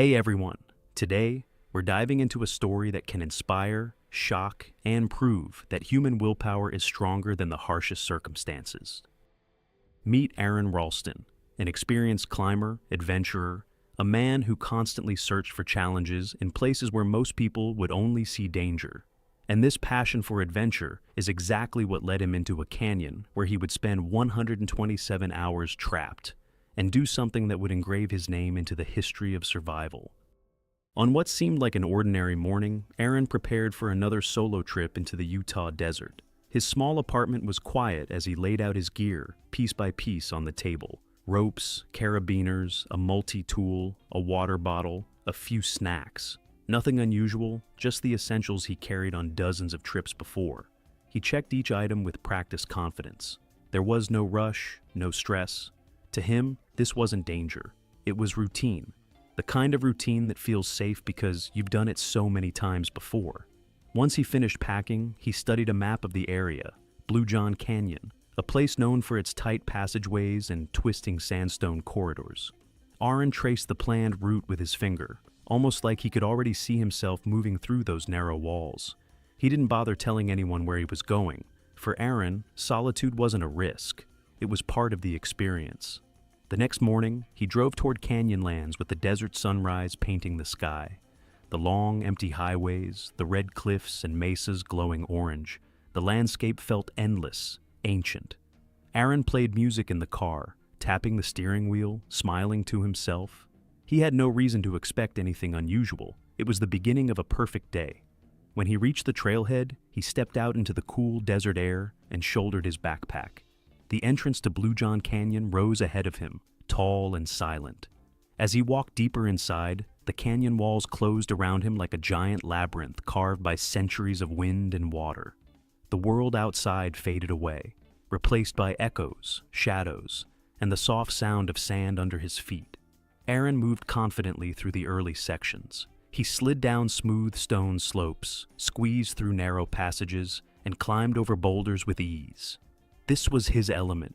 Hey everyone! Today, we're diving into a story that can inspire, shock, and prove that human willpower is stronger than the harshest circumstances. Meet Aaron Ralston, an experienced climber, adventurer, a man who constantly searched for challenges in places where most people would only see danger. And this passion for adventure is exactly what led him into a canyon where he would spend 127 hours trapped and do something that would engrave his name into the history of survival. On what seemed like an ordinary morning, Aaron prepared for another solo trip into the Utah desert. His small apartment was quiet as he laid out his gear, piece by piece, on the table. Ropes, carabiners, a multi-tool, a water bottle, a few snacks. Nothing unusual, just the essentials he carried on dozens of trips before. He checked each item with practiced confidence. There was no rush, no stress. To him, this wasn't danger. It was routine. The kind of routine that feels safe because you've done it so many times before. Once he finished packing, he studied a map of the area, Blue John Canyon, a place known for its tight passageways and twisting sandstone corridors. Aaron traced the planned route with his finger, almost like he could already see himself moving through those narrow walls. He didn't bother telling anyone where he was going. For Aaron, solitude wasn't a risk. It was part of the experience. The next morning, he drove toward Canyonlands with the desert sunrise painting the sky. The long, empty highways, the red cliffs and mesas glowing orange. The landscape felt endless, ancient. Aaron played music in the car, tapping the steering wheel, smiling to himself. He had no reason to expect anything unusual. It was the beginning of a perfect day. When he reached the trailhead, he stepped out into the cool desert air and shouldered his backpack. The entrance to Blue John Canyon rose ahead of him, tall and silent. As he walked deeper inside, the canyon walls closed around him like a giant labyrinth carved by centuries of wind and water. The world outside faded away, replaced by echoes, shadows, and the soft sound of sand under his feet. Aaron moved confidently through the early sections. He slid down smooth stone slopes, squeezed through narrow passages, and climbed over boulders with ease. This was his element.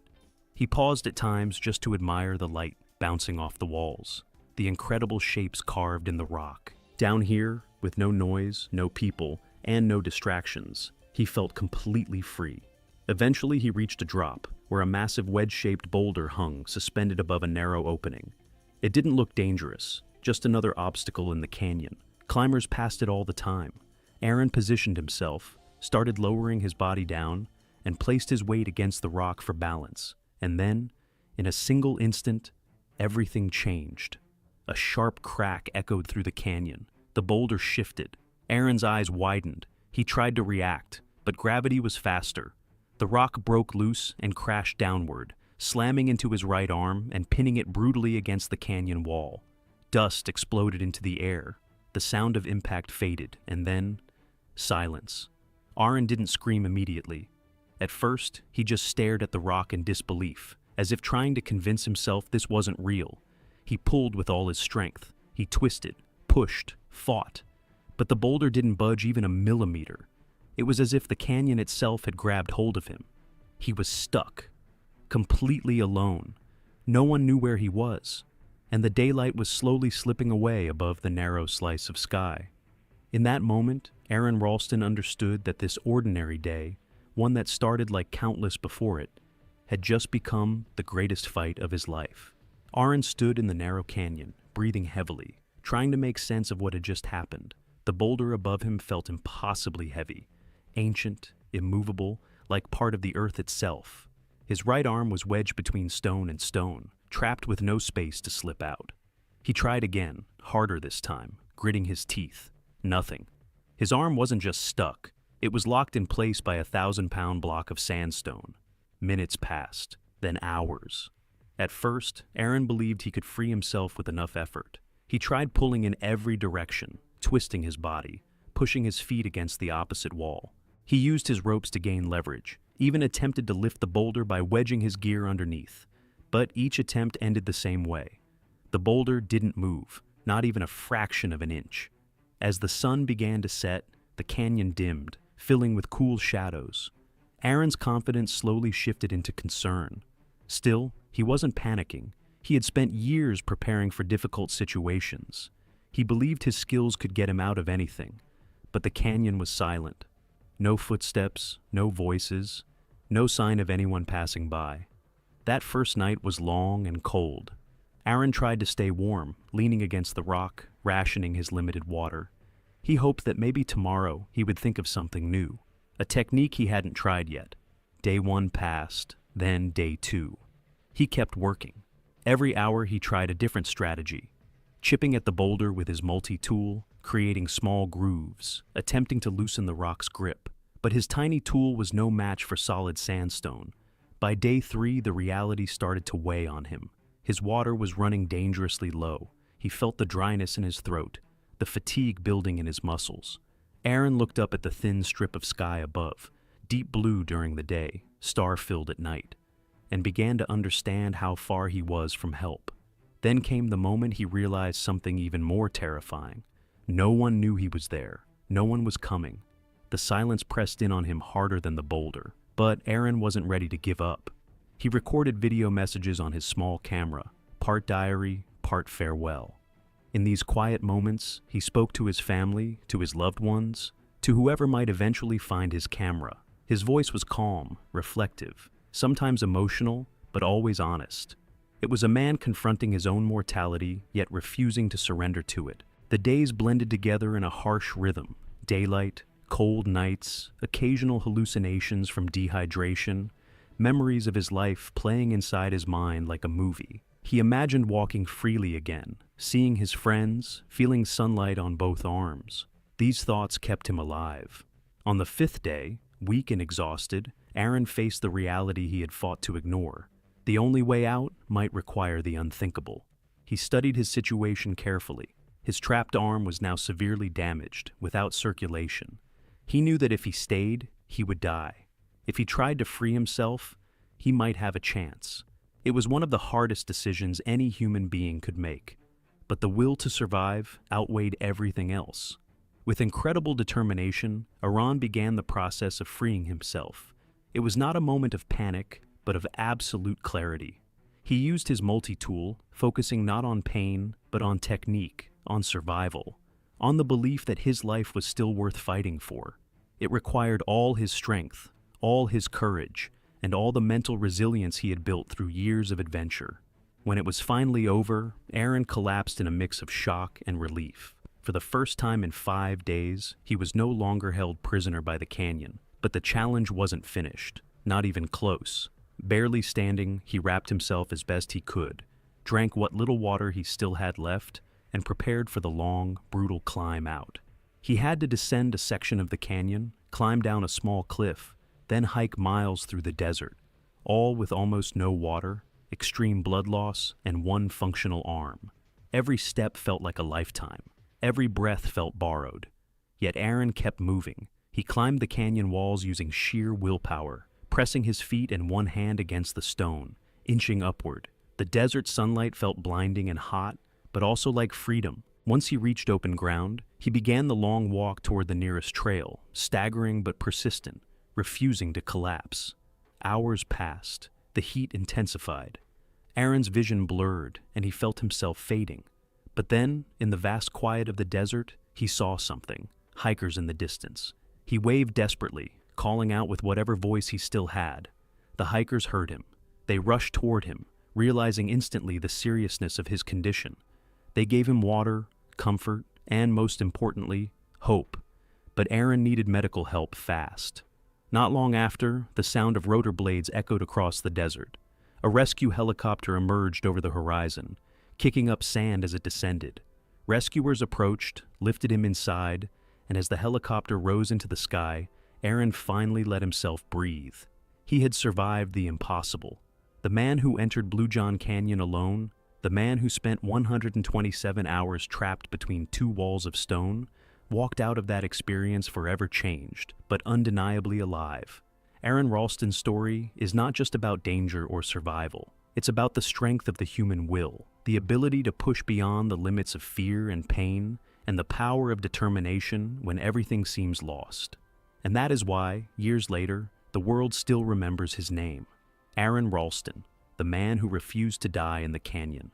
He paused at times just to admire the light bouncing off the walls, the incredible shapes carved in the rock. Down here, with no noise, no people, and no distractions, he felt completely free. Eventually he reached a drop, where a massive wedge-shaped boulder hung suspended above a narrow opening. It didn't look dangerous, just another obstacle in the canyon. Climbers passed it all the time. Aaron positioned himself, started lowering his body down, and placed his weight against the rock for balance. And then, in a single instant, everything changed. A sharp crack echoed through the canyon. The boulder shifted. Aaron's eyes widened. He tried to react, but gravity was faster. The rock broke loose and crashed downward, slamming into his right arm and pinning it brutally against the canyon wall. Dust exploded into the air. The sound of impact faded, and then, silence. Aaron didn't scream immediately. At first, he just stared at the rock in disbelief, as if trying to convince himself this wasn't real. He pulled with all his strength. He twisted, pushed, fought. But the boulder didn't budge even a millimeter. It was as if the canyon itself had grabbed hold of him. He was stuck, completely alone. No one knew where he was, and the daylight was slowly slipping away above the narrow slice of sky. In that moment, Aaron Ralston understood that this ordinary day, one that started like countless before it, had just become the greatest fight of his life. Aaron stood in the narrow canyon, breathing heavily, trying to make sense of what had just happened. The boulder above him felt impossibly heavy, ancient, immovable, like part of the earth itself. His right arm was wedged between stone and stone, trapped with no space to slip out. He tried again, harder this time, gritting his teeth. Nothing. His arm wasn't just stuck. It was locked in place by a 1,000-pound block of sandstone. Minutes passed, then hours. At first, Aaron believed he could free himself with enough effort. He tried pulling in every direction, twisting his body, pushing his feet against the opposite wall. He used his ropes to gain leverage, even attempted to lift the boulder by wedging his gear underneath. But each attempt ended the same way. The boulder didn't move, not even a fraction of an inch. As the sun began to set, the canyon dimmed, filling with cool shadows. Aaron's confidence slowly shifted into concern. Still, he wasn't panicking. He had spent years preparing for difficult situations. He believed his skills could get him out of anything, but the canyon was silent. No footsteps, no voices, no sign of anyone passing by. That first night was long and cold. Aaron tried to stay warm, leaning against the rock, rationing his limited water. He hoped that maybe tomorrow he would think of something new, a technique he hadn't tried yet. Day 1 passed, then day 2. He kept working. Every hour he tried a different strategy, chipping at the boulder with his multi-tool, creating small grooves, attempting to loosen the rock's grip. But his tiny tool was no match for solid sandstone. By day 3, the reality started to weigh on him. His water was running dangerously low. He felt the dryness in his throat, the fatigue building in his muscles. Aaron looked up at the thin strip of sky above, deep blue during the day, star-filled at night, and began to understand how far he was from help. Then came the moment he realized something even more terrifying. No one knew he was there. No one was coming. The silence pressed in on him harder than the boulder, but Aaron wasn't ready to give up. He recorded video messages on his small camera, part diary, part farewell. In these quiet moments, he spoke to his family, to his loved ones, to whoever might eventually find his camera. His voice was calm, reflective, sometimes emotional, but always honest. It was a man confronting his own mortality, yet refusing to surrender to it. The days blended together in a harsh rhythm: daylight, cold nights, occasional hallucinations from dehydration, memories of his life playing inside his mind like a movie. He imagined walking freely again, seeing his friends, feeling sunlight on both arms. These thoughts kept him alive. On the 5th day, weak and exhausted, Aaron faced the reality he had fought to ignore. The only way out might require the unthinkable. He studied his situation carefully. His trapped arm was now severely damaged, without circulation. He knew that if he stayed, he would die. If he tried to free himself, he might have a chance. It was one of the hardest decisions any human being could make, but the will to survive outweighed everything else. With incredible determination, Aaron began the process of freeing himself. It was not a moment of panic, but of absolute clarity. He used his multi-tool, focusing not on pain, but on technique, on survival, on the belief that his life was still worth fighting for. It required all his strength, all his courage, and all the mental resilience he had built through years of adventure. When it was finally over, Aaron collapsed in a mix of shock and relief. For the first time in 5 days, he was no longer held prisoner by the canyon. But the challenge wasn't finished, not even close. Barely standing, he wrapped himself as best he could, drank what little water he still had left, and prepared for the long, brutal climb out. He had to descend a section of the canyon, climb down a small cliff, then hike miles through the desert, all with almost no water, extreme blood loss, and one functional arm. Every step felt like a lifetime. Every breath felt borrowed. Yet Aaron kept moving. He climbed the canyon walls using sheer willpower, pressing his feet and one hand against the stone, inching upward. The desert sunlight felt blinding and hot, but also like freedom. Once he reached open ground, he began the long walk toward the nearest trail, staggering but persistent, refusing to collapse. Hours passed. The heat intensified. Aaron's vision blurred, and he felt himself fading. But then, in the vast quiet of the desert, he saw something: hikers in the distance. He waved desperately, calling out with whatever voice he still had. The hikers heard him. They rushed toward him, realizing instantly the seriousness of his condition. They gave him water, comfort, and most importantly, hope. But Aaron needed medical help fast. Not long after, the sound of rotor blades echoed across the desert. A rescue helicopter emerged over the horizon, kicking up sand as it descended. Rescuers approached, lifted him inside, and as the helicopter rose into the sky, Aaron finally let himself breathe. He had survived the impossible. The man who entered Blue John Canyon alone, the man who spent 127 hours trapped between 2 walls of stone, walked out of that experience forever changed, but undeniably alive. Aaron Ralston's story is not just about danger or survival. It's about the strength of the human will, the ability to push beyond the limits of fear and pain, and the power of determination when everything seems lost. And that is why, years later, the world still remembers his name: Aaron Ralston, the man who refused to die in the canyon.